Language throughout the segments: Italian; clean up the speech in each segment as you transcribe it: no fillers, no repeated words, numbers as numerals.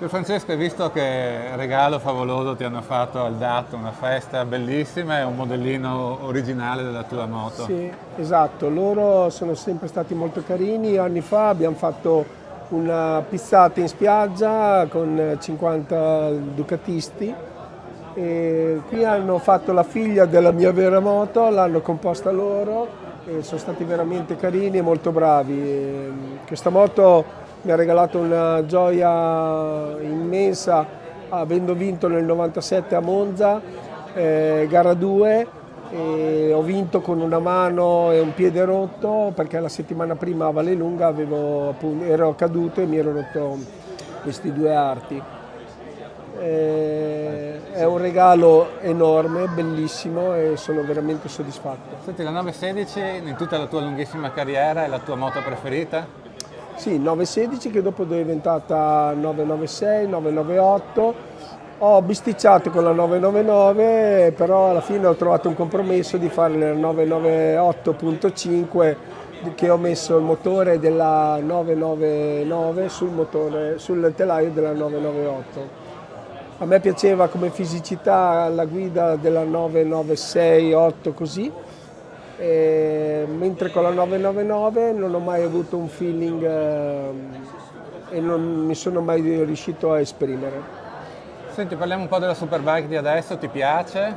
Francesco, hai visto che regalo favoloso ti hanno fatto al DAT, una festa bellissima e un modellino originale della tua moto. Sì, esatto, loro sono sempre stati molto carini. Anni fa abbiamo fatto una pizzata in spiaggia con 50 ducatisti e qui hanno fatto la figlia della mia vera moto, l'hanno composta loro e sono stati veramente carini e molto bravi. Questa moto mi ha regalato una gioia immensa avendo vinto nel 97 a Monza, gara 2. E ho vinto con una mano e un piede rotto perché la settimana prima a Vallelunga ero caduto e mi ero rotto questi due arti. È un regalo enorme, bellissimo e sono veramente soddisfatto. Senti, la 916 in tutta la tua lunghissima carriera è la tua moto preferita? Sì, 916 che dopo è diventata 996, 998. Ho bisticciato con la 999, però alla fine ho trovato un compromesso di fare la 998.5 che ho messo il motore della 999 sul telaio della 998. A me piaceva come fisicità la guida della 996-8 così, mentre con la 999 non ho mai avuto un feeling e non mi sono mai riuscito a esprimere. Senti, parliamo un po' della Superbike di adesso, ti piace?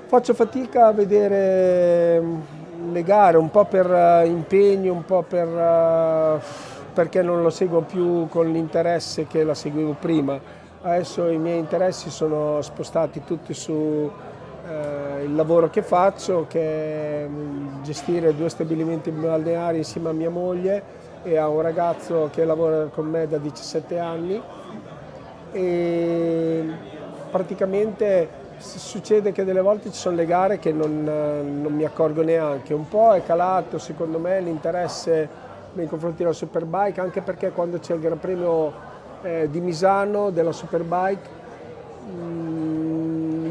Faccio fatica a vedere le gare, un po' per impegno, un po' perché non lo seguo più con l'interesse che la seguivo prima. Adesso i miei interessi sono spostati tutti su il lavoro che faccio, che è gestire 2 stabilimenti balneari insieme a mia moglie e a un ragazzo che lavora con me da 17 anni. E praticamente succede che delle volte ci sono le gare che non mi accorgo neanche. Un po' è calato secondo me l'interesse nei confronti della Superbike, anche perché quando c'è il Gran Premio di Misano della Superbike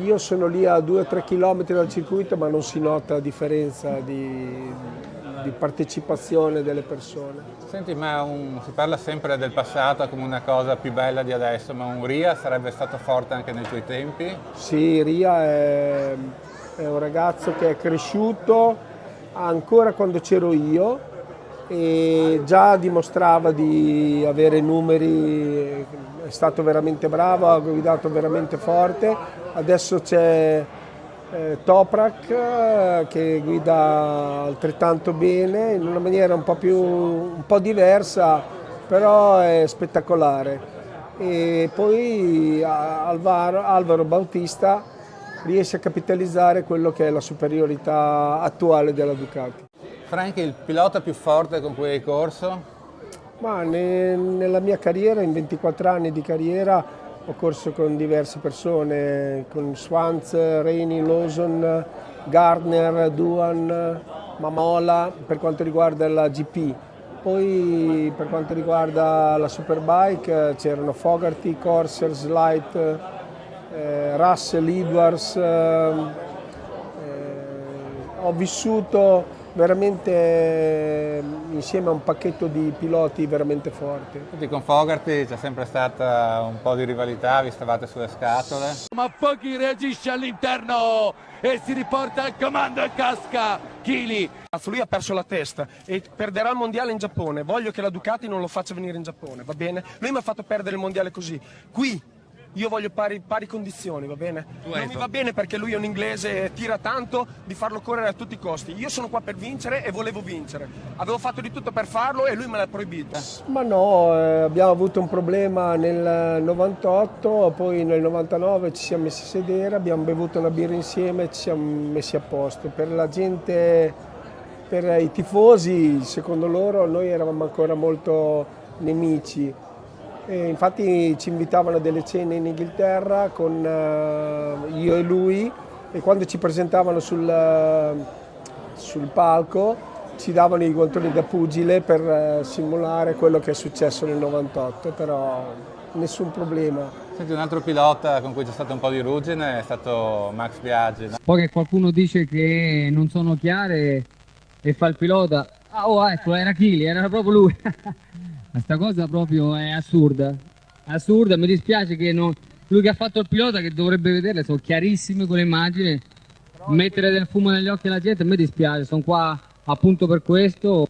io sono lì a 2-3 km dal circuito ma non si nota la differenza di partecipazione delle persone. Senti, ma si parla sempre del passato come una cosa più bella di adesso, ma un Ria sarebbe stato forte anche nei tuoi tempi? Sì, Ria è un ragazzo che è cresciuto ancora quando c'ero io e già dimostrava di avere numeri, è stato veramente bravo, ha guidato veramente forte. Adesso c'è Toprak che guida altrettanto bene in una maniera un po' diversa, però è spettacolare. E poi Alvaro Bautista riesce a capitalizzare quello che è la superiorità attuale della Ducati. Franchi, il pilota più forte con cui hai corso? Ma nella mia carriera, in 24 anni di carriera, ho corso con diverse persone, con Schwanz, Reini, Lawson, Gardner, Duan, Mamola per quanto riguarda la GP. Poi per quanto riguarda la Superbike c'erano Fogarty, Corsair, Light, Russell, Edwards. Ho vissuto veramente insieme a un pacchetto di piloti veramente forti. Senti, con Fogarty c'è sempre stata un po' di rivalità, vi stavate sulle scatole. Ma Poggi reagisce all'interno e si riporta al comando e casca Chili. Lui ha perso la testa e perderà il mondiale in Giappone. Voglio che la Ducati non lo faccia venire in Giappone, va bene? Lui mi ha fatto perdere il mondiale così. Qui io voglio pari condizioni, va bene? Non mi va bene perché lui è un inglese, tira tanto, di farlo correre a tutti i costi. Io sono qua per vincere e volevo vincere. Avevo fatto di tutto per farlo e lui me l'ha proibito. Ma no, abbiamo avuto un problema nel 98, poi nel 99 ci siamo messi a sedere, abbiamo bevuto una birra insieme e ci siamo messi a posto. Per la gente, per i tifosi, secondo loro, noi eravamo ancora molto nemici. E infatti ci invitavano a delle cene in Inghilterra con io e lui e quando ci presentavano sul palco ci davano i guantoni da pugile per simulare quello che è successo nel 98, però nessun problema. Senti, un altro pilota con cui c'è stato un po' di ruggine è stato Max Biaggi. Poi che qualcuno dice che non sono chiare e fa il pilota, ecco, era Chili, era proprio lui. Questa cosa proprio è assurda. assurda, mi dispiace che lui che ha fatto il pilota, che dovrebbe vederle, sono chiarissime con le immagini, mettere del fumo negli occhi alla gente, mi dispiace, sono qua appunto per questo.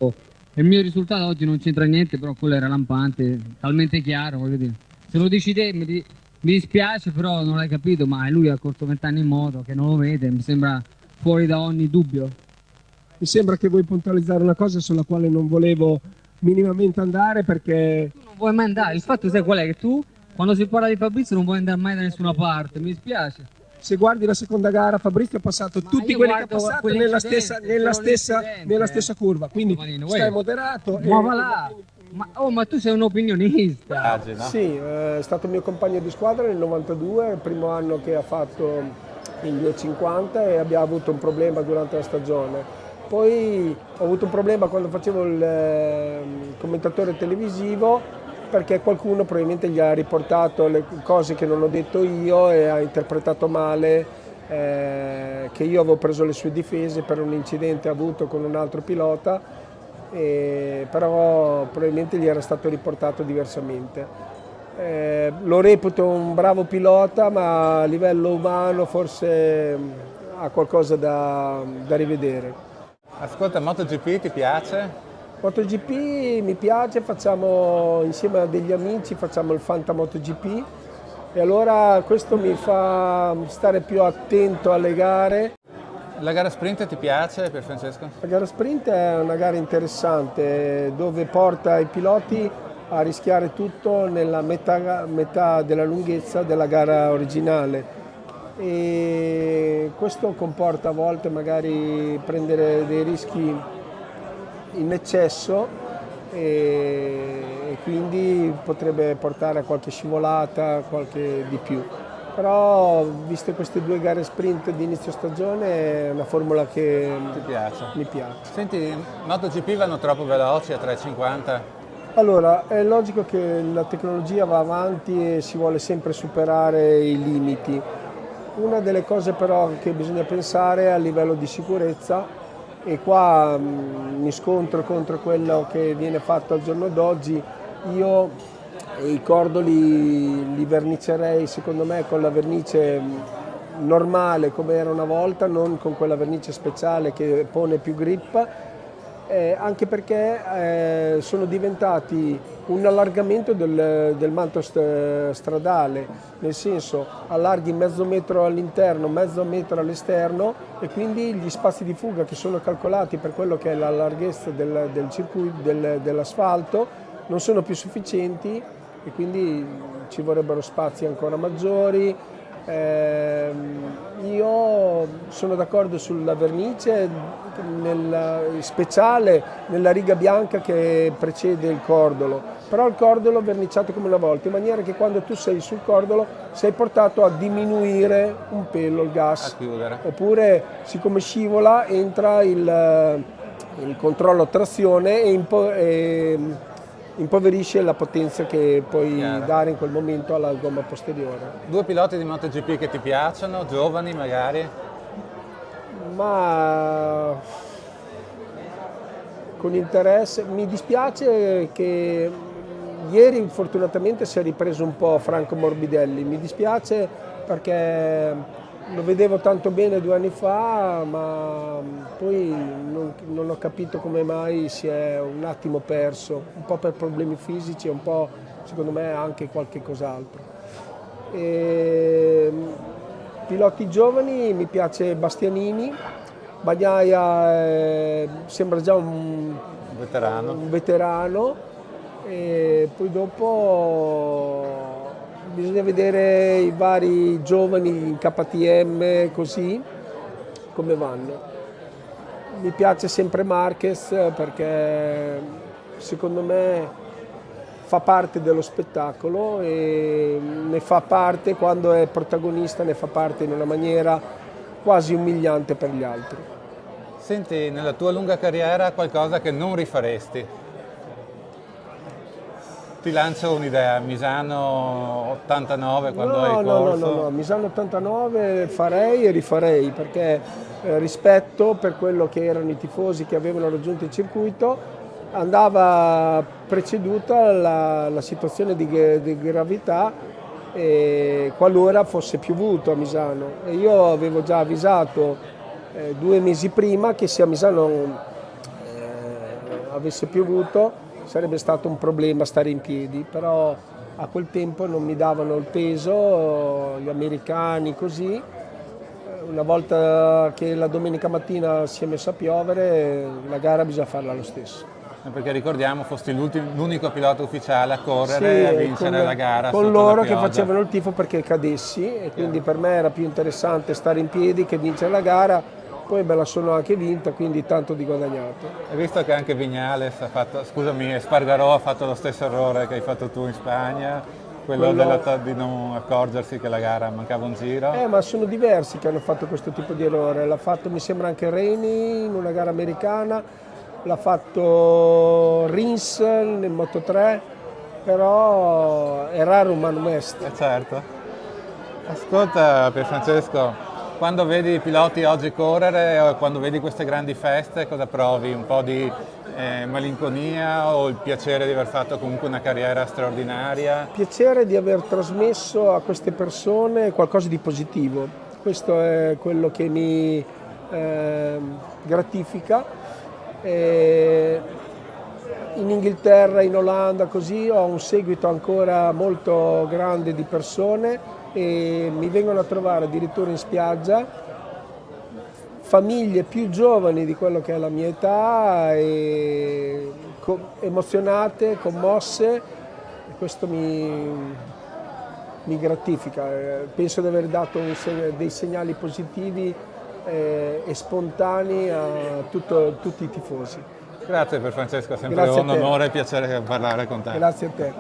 Il mio risultato oggi non c'entra niente, però quello era lampante, talmente chiaro, voglio dire. Se lo dici te mi dispiace, però non l'hai capito, ma lui ha corso 20 anni in moto, che non lo vede, mi sembra fuori da ogni dubbio. Mi sembra che vuoi puntualizzare una cosa sulla quale non volevo minimamente andare, perché Tu non vuoi mai andare, il fatto sai qual è? Che tu, quando si parla di Fabrizio, non vuoi andare mai da nessuna parte, mi dispiace. se guardi la seconda gara Fabrizio ha passato tutti io quelli che ha guardo passato quell'incidente, nella stessa curva, quindi Manino, stai moderato. Ma va là! Ma tu sei un opinionista! Sì, è stato mio compagno di squadra nel 92, il primo anno che ha fatto in 250 e abbiamo avuto un problema durante la stagione. Poi ho avuto un problema quando facevo il commentatore televisivo, perché qualcuno probabilmente gli ha riportato le cose che non ho detto io e ha interpretato male che io avevo preso le sue difese per un incidente avuto con un altro pilota, però probabilmente gli era stato riportato diversamente. Lo reputo un bravo pilota, ma a livello umano forse ha qualcosa da rivedere. Ascolta, MotoGP ti piace? MotoGP mi piace, facciamo insieme a degli amici, facciamo il Fanta MotoGP e allora questo mi fa stare più attento alle gare. La gara sprint ti piace, Pier Francesco? La gara sprint è una gara interessante dove porta i piloti a rischiare tutto nella metà della lunghezza della gara originale e questo comporta a volte magari prendere dei rischi in eccesso e quindi potrebbe portare a qualche scivolata, qualche di più. Però viste queste due gare sprint di inizio stagione è una formula che mi piace. Senti, MotoGP vanno troppo veloci a 3,50? Allora, è logico che la tecnologia va avanti e si vuole sempre superare i limiti. Una delle cose però che bisogna pensare è a livello di sicurezza e qua mi scontro contro quello che viene fatto al giorno d'oggi. Io i cordoli li vernicerei secondo me con la vernice normale come era una volta, non con quella vernice speciale che pone più grip, anche perché sono diventati un allargamento del manto stradale, nel senso allarghi mezzo metro all'interno, mezzo metro all'esterno e quindi gli spazi di fuga che sono calcolati per quello che è la larghezza del circuito, dell'asfalto non sono più sufficienti e quindi ci vorrebbero spazi ancora maggiori. Io sono d'accordo sulla vernice speciale nella riga bianca che precede il cordolo, però il cordolo verniciato come una volta, in maniera che quando tu sei sul cordolo sei portato a diminuire un pelo il gas, a chiudere. Oppure siccome scivola entra il controllo a trazione e impoverisce la potenza che puoi dare in quel momento alla gomma posteriore. Due piloti di MotoGP che ti piacciono, giovani magari? Ma con interesse, mi dispiace che ieri fortunatamente si è ripreso un po' Franco Morbidelli, mi dispiace perché lo vedevo tanto bene 2 anni fa, ma poi non ho capito come mai si è un attimo perso, un po' per problemi fisici e un po' secondo me anche qualche cos'altro. Piloti giovani, mi piace Bastianini, Bagnaia sembra già un veterano e poi dopo bisogna vedere i vari giovani in KTM così come vanno. Mi piace sempre Marquez perché secondo me fa parte dello spettacolo e ne fa parte quando è protagonista, ne fa parte in una maniera quasi umiliante per gli altri. Senti, nella tua lunga carriera qualcosa che non rifaresti? Ti lancio un'idea, Misano 89 quando hai corso? No, Misano 89 farei e rifarei perché rispetto per quello che erano i tifosi che avevano raggiunto il circuito, andava preceduta la situazione di gravità qualora fosse piovuto a Misano. E io avevo già avvisato 2 mesi prima che se a Misano avesse piovuto sarebbe stato un problema stare in piedi, però a quel tempo non mi davano il peso, gli americani così. Una volta che la domenica mattina si è messa a piovere, la gara bisogna farla lo stesso. Perché ricordiamo, fosti l'unico pilota ufficiale a correre e a vincere la gara con sotto loro la che pioggia. facevano il tifo perché cadessi, e quindi per me era più interessante stare in piedi che vincere la gara. Poi me la sono anche vinta, quindi tanto di guadagnato. Hai visto che anche Viñales ha fatto, scusami, Espargarò ha fatto lo stesso errore che hai fatto tu in Spagna, quello di non accorgersi che la gara mancava un giro? Ma sono diversi che hanno fatto questo tipo di errore. L'ha fatto, mi sembra, anche Reini in una gara americana, l'ha fatto Rins nel Moto3, però è raro un manu est. Certo. Ascolta Pierfrancesco, quando vedi i piloti oggi correre o quando vedi queste grandi feste, cosa provi? Un po' di malinconia o il piacere di aver fatto comunque una carriera straordinaria? Piacere di aver trasmesso a queste persone qualcosa di positivo. Questo è quello che mi gratifica. In Inghilterra, in Olanda, così ho un seguito ancora molto grande di persone e mi vengono a trovare addirittura in spiaggia famiglie più giovani di quello che è la mia età, e emozionate, commosse, e questo mi gratifica. Penso di aver dato dei segnali positivi e spontanei a tutti i tifosi. Grazie Pierfrancesco, è sempre Grazie un onore e piacere parlare con te. Grazie a te.